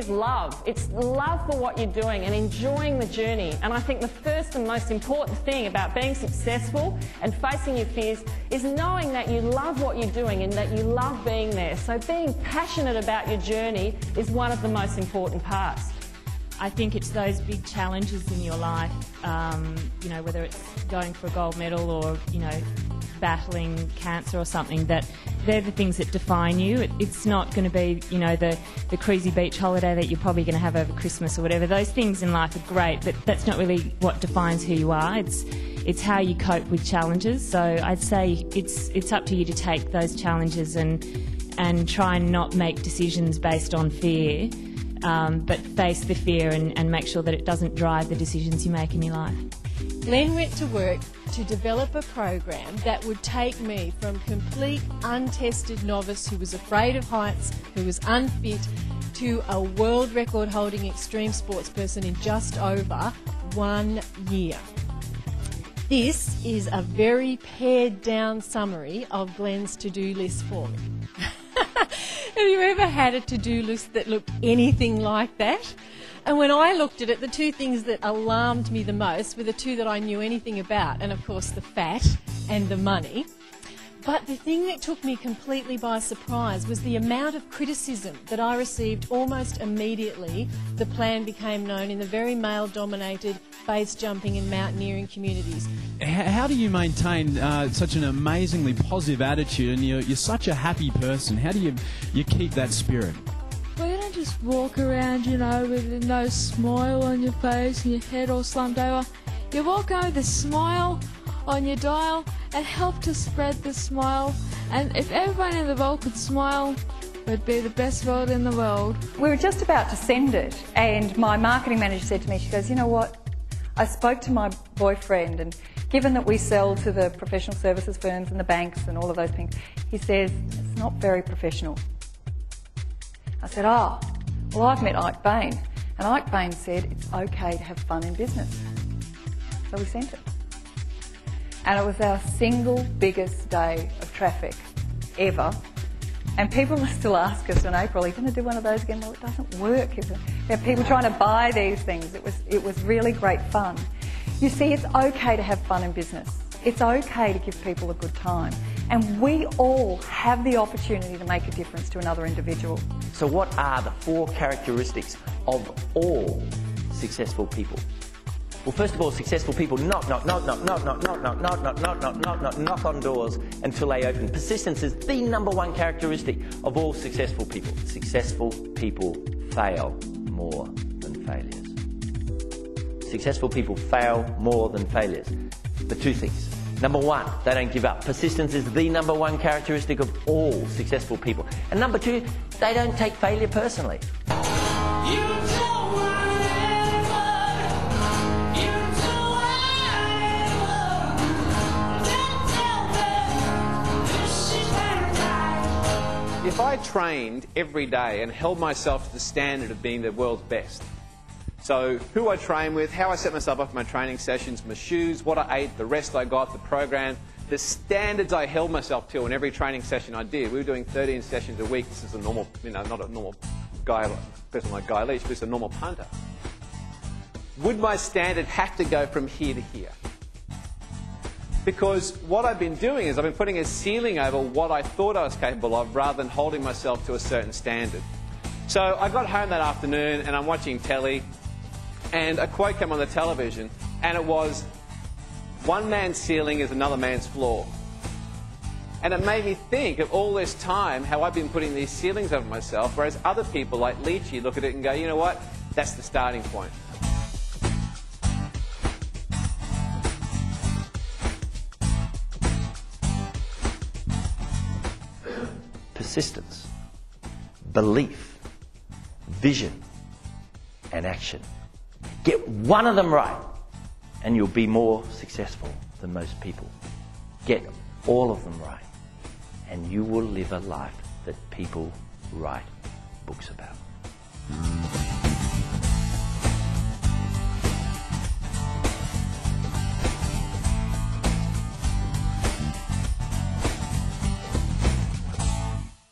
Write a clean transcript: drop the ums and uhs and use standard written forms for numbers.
is love. It's love for what you're doing and enjoying the journey. And I think the first and most important thing about being successful and facing your fears is knowing that you love what you're doing and that you love being there. So being passionate about your journey is one of the most important parts. I think it's those big challenges in your life, you know, whether it's going for a gold medal or, you know, battling cancer or something, that they're the things that define you. It's not going to be, you know, the crazy beach holiday that you're probably going to have over Christmas or whatever. Those things in life are great, but that's not really what defines who you are. It's how you cope with challenges. So I'd say it's up to you to take those challenges and try and not make decisions based on fear, but face the fear and make sure that it doesn't drive the decisions you make in your life. Glenn went to work to develop a program that would take me from complete untested novice who was afraid of heights, who was unfit, to a world record holding extreme sports person in just over 1 year. This is a very pared down summary of Glenn's to-do list for me. Have you ever had a to-do list that looked anything like that? And when I looked at it, the two things that alarmed me the most were the two that I knew anything about, and of course the fat and the money. But the thing that took me completely by surprise was the amount of criticism that I received almost immediately. The plan became known in the very male-dominated base jumping and mountaineering communities. How do you maintain such an amazingly positive attitude, and you're such a happy person? How do you keep that spirit? Well, you don't just walk around, you know, with no smile on your face and your head all slumped over. You walk around with a smile on your dial and help to spread the smile. And if everyone in the world could smile, we'd be the best world in the world. We were just about to send it, and my marketing manager said to me, she goes, you know what, I spoke to my boyfriend, and given that we sell to the professional services firms and the banks and all of those things, he says, it's not very professional. I said, oh, well, I've met Ike Bain, and Ike Bain said it's okay to have fun in business. So we sent it. And it was our single biggest day of traffic ever. And people still ask us in April, are you going to do one of those again? Well, it doesn't work, is it? There are people trying to buy these things. It was really great fun. You see, it's okay to have fun in business. It's okay to give people a good time. And we all have the opportunity to make a difference to another individual. So what are the 4 characteristics of all successful people? Well, first of all, successful people knock on doors until they open. Persistence is the #1 characteristic of all successful people. Successful people fail more than failures. Successful people fail more than failures. The 2 things. #1, they don't give up. Persistence is the #1 characteristic of all successful people. And #2, they don't take failure personally. If I trained every day and held myself to the standard of being the world's best, so who I train with, how I set myself up for my training sessions, my shoes, what I ate, the rest I got, the program, the standards I held myself to in every training session I did. We were doing 13 sessions a week. This is a normal, you know, not a normal guy, person like Guy Leach, but it's a normal punter. Would my standard have to go from here to here? Because what I've been doing is I've been putting a ceiling over what I thought I was capable of rather than holding myself to a certain standard. So I got home that afternoon and I'm watching telly, and a quote came on the television, and it was, one man's ceiling is another man's floor. And it made me think of all this time how I've been putting these ceilings over myself, whereas other people like Leachy look at it and go, you know what, that's the starting point. Persistence, belief, vision, and action. Get one of them right, and you'll be more successful than most people. Get all of them right, and you will live a life that people write books about.